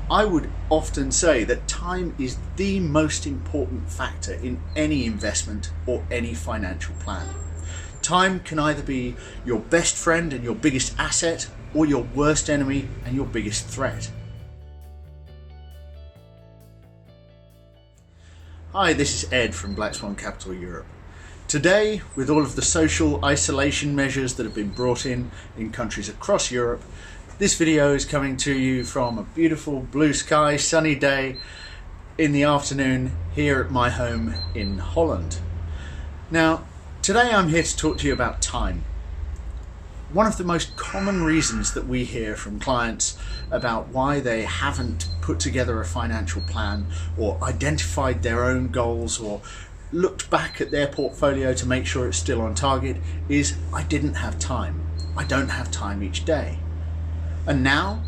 I would often say that time is the most important factor in any investment or any financial plan. Time can either be your best friend and your biggest asset, or your worst enemy and your biggest threat. Hi, this is Ed from Swan Capital Europe. Today, with all of the social isolation measures that have been brought in countries across Europe, this video is coming to you from a beautiful blue sky, sunny day in the afternoon here at my home in Holland. Now, today I'm here to talk to you about time. One of the most common reasons that we hear from clients about why they haven't put together a financial plan or identified their own goals or looked back at their portfolio to make sure it's still on target is, I didn't have time. I don't have time each day. And now,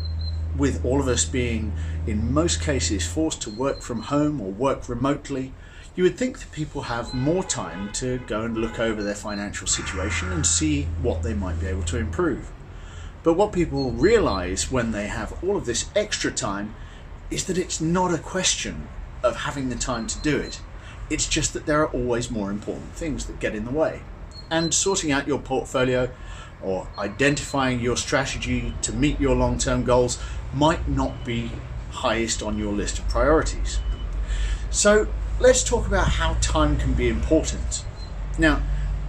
with all of us being in most cases forced to work from home or work remotely, you would think that people have more time to go and look over their financial situation and see what they might be able to improve. But what people realize when they have all of this extra time is that it's not a question of having the time to do it. It's just that there are always more important things that get in the way. And sorting out your portfolio or identifying your strategy to meet your long-term goals might not be highest on your list of priorities. So let's talk about how time can be important. Now,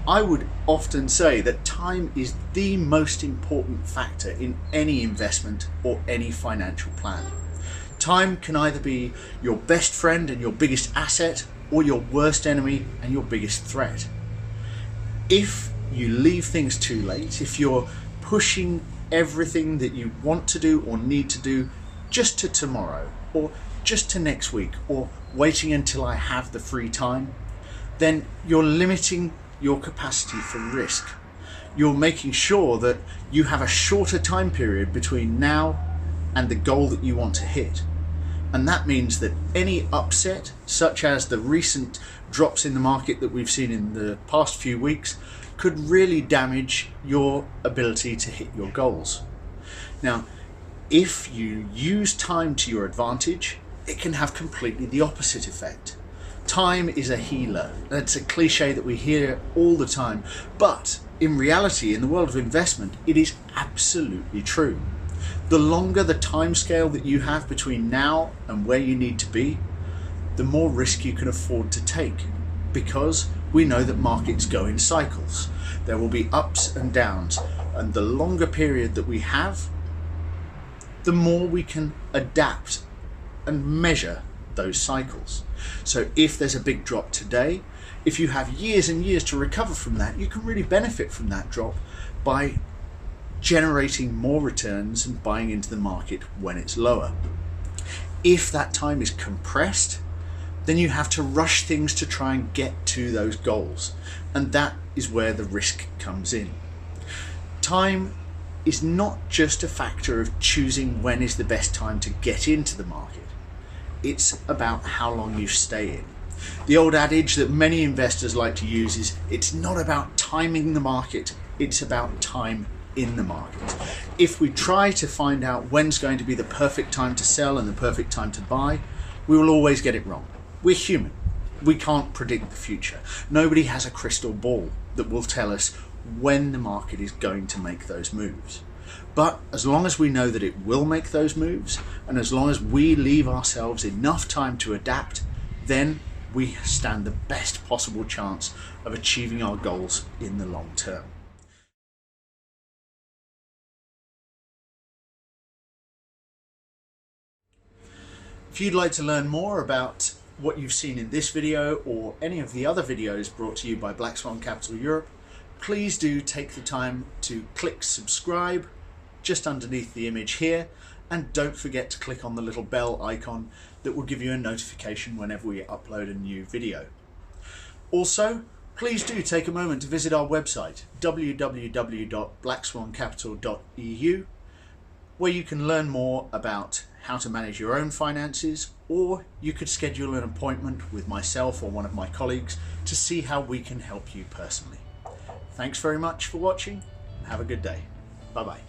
I would often say that time is the most important factor in any investment or any financial plan. Time can either be your best friend and your biggest asset, or your worst enemy and your biggest threat. If you leave things too late, if you're pushing everything that you want to do or need to do just to tomorrow or just to next week or waiting until I have the free time, then you're limiting your capacity for risk. You're making sure that you have a shorter time period between now and the goal that you want to hit. And that means that any upset, such as the recent drops in the market that we've seen in the past few weeks, could really damage your ability to hit your goals. Now, if you use time to your advantage, it can have completely the opposite effect. Time is a healer. That's a cliche that we hear all the time, but in reality, in the world of investment, it is absolutely true. The longer the time scale that you have between now and where you need to be, the more risk you can afford to take, because we know that markets go in cycles. There will be ups and downs, and the longer period that we have, the more we can adapt and measure those cycles. So if there's a big drop today, if you have years and years to recover from that, you can really benefit from that drop by generating more returns and buying into the market when it's lower. If that time is compressed, then you have to rush things to try and get to those goals, and that is where the risk comes in. Time is not just a factor of choosing when is the best time to get into the market. It's about how long you stay in. The old adage that many investors like to use is, it's not about timing the market, it's about time in the market. If we try to find out when's going to be the perfect time to sell and the perfect time to buy, we will always get it wrong. We're human. We can't predict the future. Nobody has a crystal ball that will tell us when the market is going to make those moves. But as long as we know that it will make those moves, and as long as we leave ourselves enough time to adapt, then we stand the best possible chance of achieving our goals in the long term. If you'd like to learn more about what you've seen in this video or any of the other videos brought to you by Swan Capital Europe, please do take the time to click subscribe just underneath the image here, and don't forget to click on the little bell icon that will give you a notification whenever we upload a new video. Also, please do take a moment to visit our website www.blackswancapital.eu, where you can learn more about how to manage your own finances, or you could schedule an appointment with myself or one of my colleagues to see how we can help you personally. Thanks very much for watching, and have a good day. Bye bye.